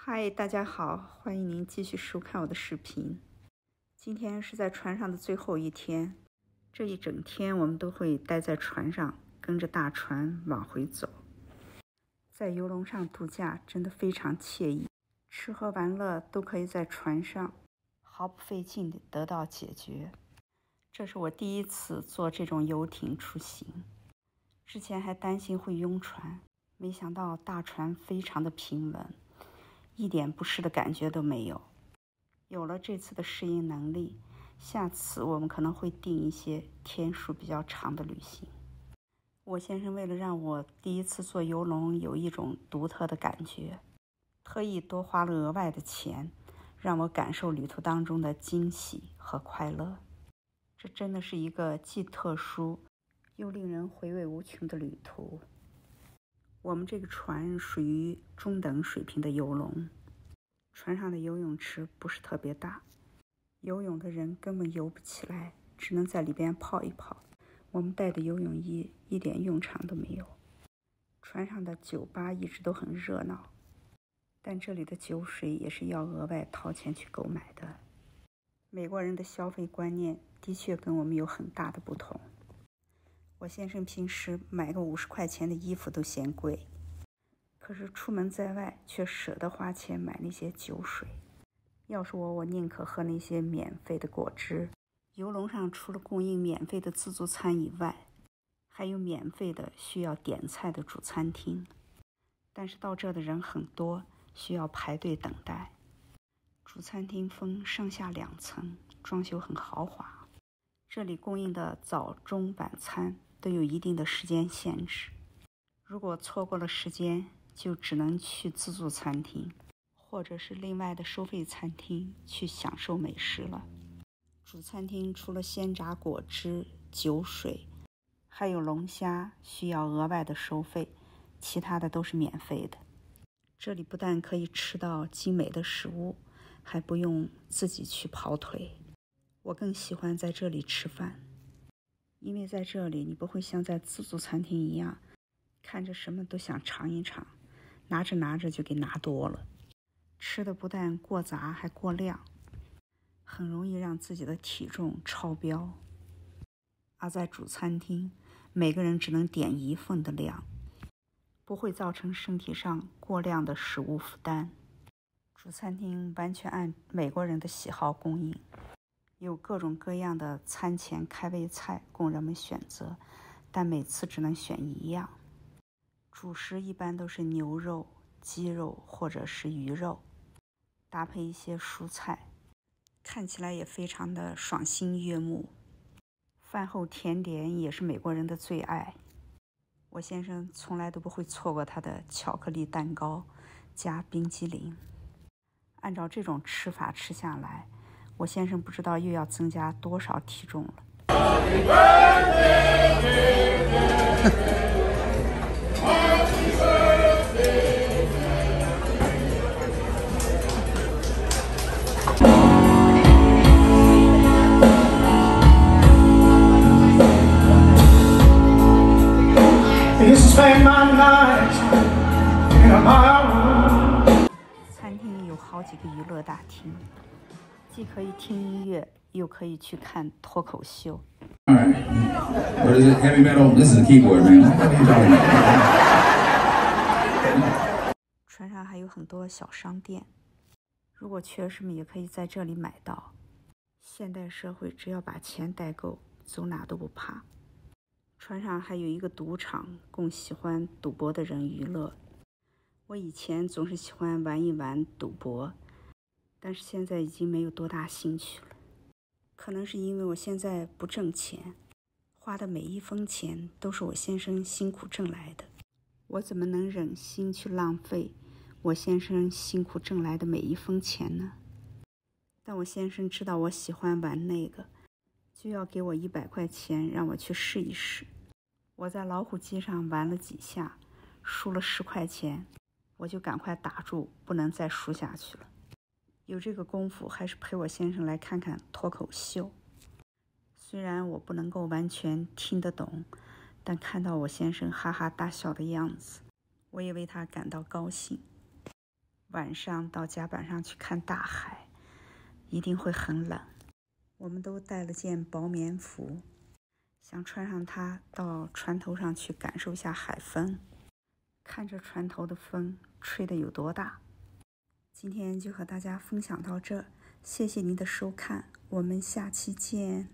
嗨，大家好，欢迎您继续收看我的视频。今天是在船上的最后一天，这一整天我们都会待在船上，跟着大船往回走。在游轮上度假真的非常惬意，吃喝玩乐都可以在船上毫不费劲地得到解决。这是我第一次坐这种游艇出行，之前还担心会晕船，没想到大船非常的平稳，一点不适的感觉都没有。有了这次的适应能力，下次我们可能会定一些天数比较长的旅行。我先生为了让我第一次坐游轮有一种独特的感觉，特意多花了额外的钱，让我感受旅途当中的惊喜和快乐。这真的是一个既特殊又令人回味无穷的旅途。我们这个船属于中等水平的游轮，船上的游泳池不是特别大，游泳的人根本游不起来，只能在里边泡一泡。我们带的游泳衣一点用场都没有。船上的酒吧一直都很热闹，但这里的酒水也是要额外掏钱去购买的。美国人的消费观念的确跟我们有很大的不同。我先生平时买个50块钱的衣服都嫌贵，可是出门在外却舍得花钱买那些酒水。要是我宁可喝那些免费的果汁。游轮上除了供应免费的自助餐以外，还有免费的需要点菜的主餐厅，但是到这的人很多，需要排队等待。主餐厅分上下2层，装修很豪华。这里供应的早中晚餐都有一定的时间限制，如果错过了时间，就只能去自助餐厅或者是另外的收费餐厅去享受美食了。主餐厅除了鲜榨果汁、酒水，还有龙虾需要额外的收费，其他的都是免费的。这里不但可以吃到精美的食物，还不用自己去跑腿。我更喜欢在这里吃饭，因为在这里你不会像在自助餐厅一样，看着什么都想尝一尝，拿着就给拿多了。吃的不但过杂还过量，很容易让自己的体重超标。而在主餐厅，每个人只能点1份的量，不会造成身体上过量的食物负担。主餐厅完全按美国人的喜好供应，有各种各样的餐前开胃菜供人们选择，但每次只能选1样。主食一般都是牛肉、鸡肉或者是鱼肉，搭配一些蔬菜，看起来也非常的赏心悦目。饭后甜点也是美国人的最爱，我先生从来都不会错过他的巧克力蛋糕加冰激凌。按照这种吃法吃下来，我先生不知道又要增加多少体重了。餐厅有好几个娱乐大厅，既可以听音乐，又可以去看脱口秀。船上还有很多小商店，如果缺什么也可以在这里买到。现代社会只要把钱带够，走哪都不怕。船上还有一个赌场，供喜欢赌博的人娱乐。我以前总是喜欢玩一玩赌博，但是现在已经没有多大兴趣了。可能是因为我现在不挣钱，花的每一分钱都是我先生辛苦挣来的，我怎么能忍心去浪费我先生辛苦挣来的每一分钱呢？但我先生知道我喜欢玩那个，就要给我100块钱让我去试一试。我在老虎机上玩了几下，输了10块钱，我就赶快打住，不能再输下去了。有这个功夫，还是陪我先生来看看脱口秀。虽然我不能够完全听得懂，但看到我先生哈哈大笑的样子，我也为他感到高兴。晚上到甲板上去看大海，一定会很冷。我们都带了件薄棉服，想穿上它到船头上去感受一下海风，看着船头的风吹得有多大。今天就和大家分享到这，谢谢您的收看，我们下期见。